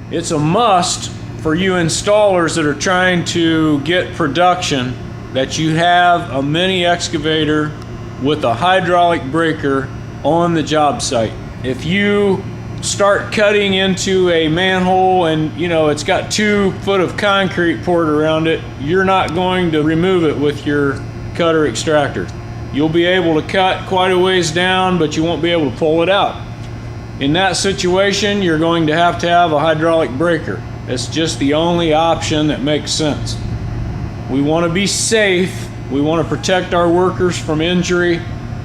It's a must for you installers that are trying to get production that you have a mini excavator with a hydraulic breaker on the job site. If you start cutting into a manhole and it's got 2 foot of concrete poured around it, you're not going to remove it with your cutter extractor. You'll be able to cut quite a ways down, but you won't be able to pull it out. In that situation, you're going to have a hydraulic breaker. It's just the only option that makes sense. We want to be safe. We want to protect our workers from injury.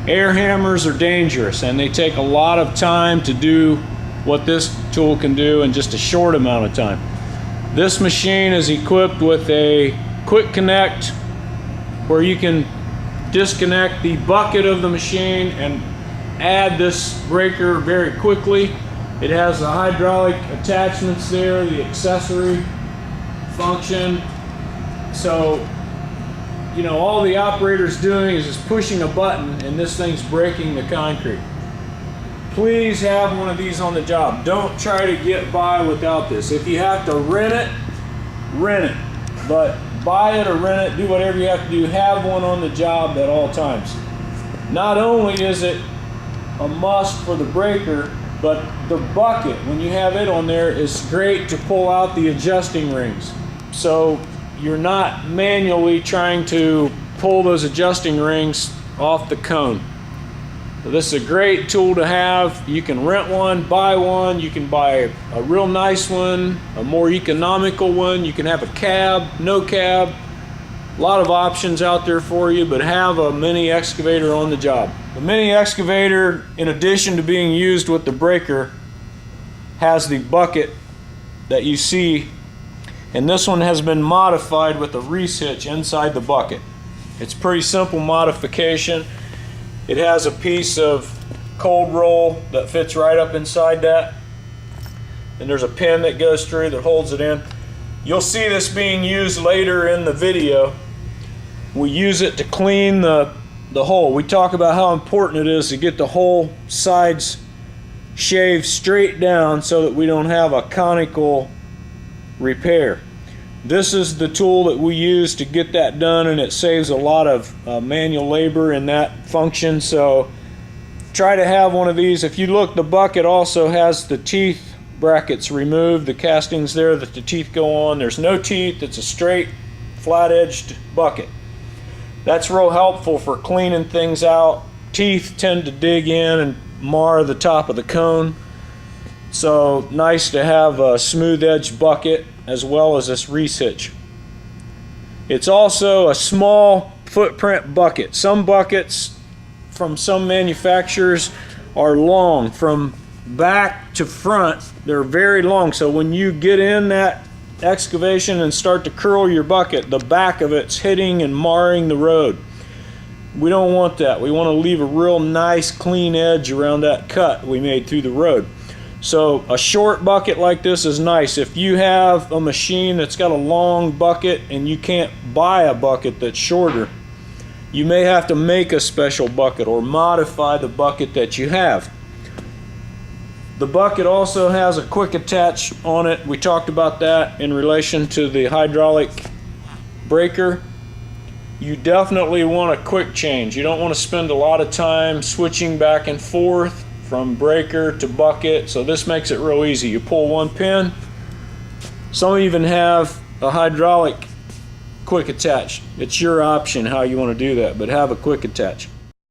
Air hammers are dangerous, and they take a lot of time to do what this tool can do in just a short amount of time. This machine is equipped with a quick connect where you can disconnect the bucket of the machine and add this breaker very quickly. It has the hydraulic attachments there, the accessory function. So, all the operator's doing is just pushing a button and this thing's breaking the concrete. Please have one of these on the job. Don't try to get by without this. If you have to rent it, rent it. But buy it or rent it, do whatever you have to do. Have one on the job at all times. Not only is it a must for the breaker, but the bucket, when you have it on there, is great to pull out the adjusting rings. So you're not manually trying to pull those adjusting rings off the cone. So this is a great tool to have. You can rent one, buy one. You can buy a real nice one, a more economical one. You can have a cab, no cab. A lot of options out there for you, but have a mini excavator on the job. The mini excavator, in addition to being used with the breaker, has the bucket that you see, and this one has been modified with a reese hitch inside the bucket. It's pretty simple modification. It has a piece of cold roll that fits right up inside that, and there's a pin that goes through that holds it in. You'll see this being used later in the video. We use it to clean the hole. We talk about how important it is to get the whole sides shaved straight down so that we don't have a conical repair. This is the tool that we use to get that done, and it saves a lot of manual labor in that function. So try to have one of these. If you look, the bucket also has the teeth brackets removed, the castings there that the teeth go on. There's no teeth. It's a straight flat-edged bucket. That's real helpful for cleaning things out. Teeth tend to dig in and mar the top of the cone. So nice to have a smooth edged bucket as well as this reese hitch. It's also a small footprint bucket. Some buckets from some manufacturers are long from back to front. They're very long, so when you get in that excavation and start to curl your bucket, the back of it's hitting and marring the road. We don't want that. We want to leave a real nice clean edge around that cut we made through the road. So a short bucket like this is nice. If you have a machine that's got a long bucket and you can't buy a bucket that's shorter, you may have to make a special bucket or modify the bucket that you have. The bucket also has a quick attach on it. We talked about that in relation to the hydraulic breaker. You definitely want a quick change. You don't want to spend a lot of time switching back and forth from breaker to bucket, so this makes it real easy. You pull one pin. Some even have a hydraulic quick attach. It's your option how you want to do that, but have a quick attach.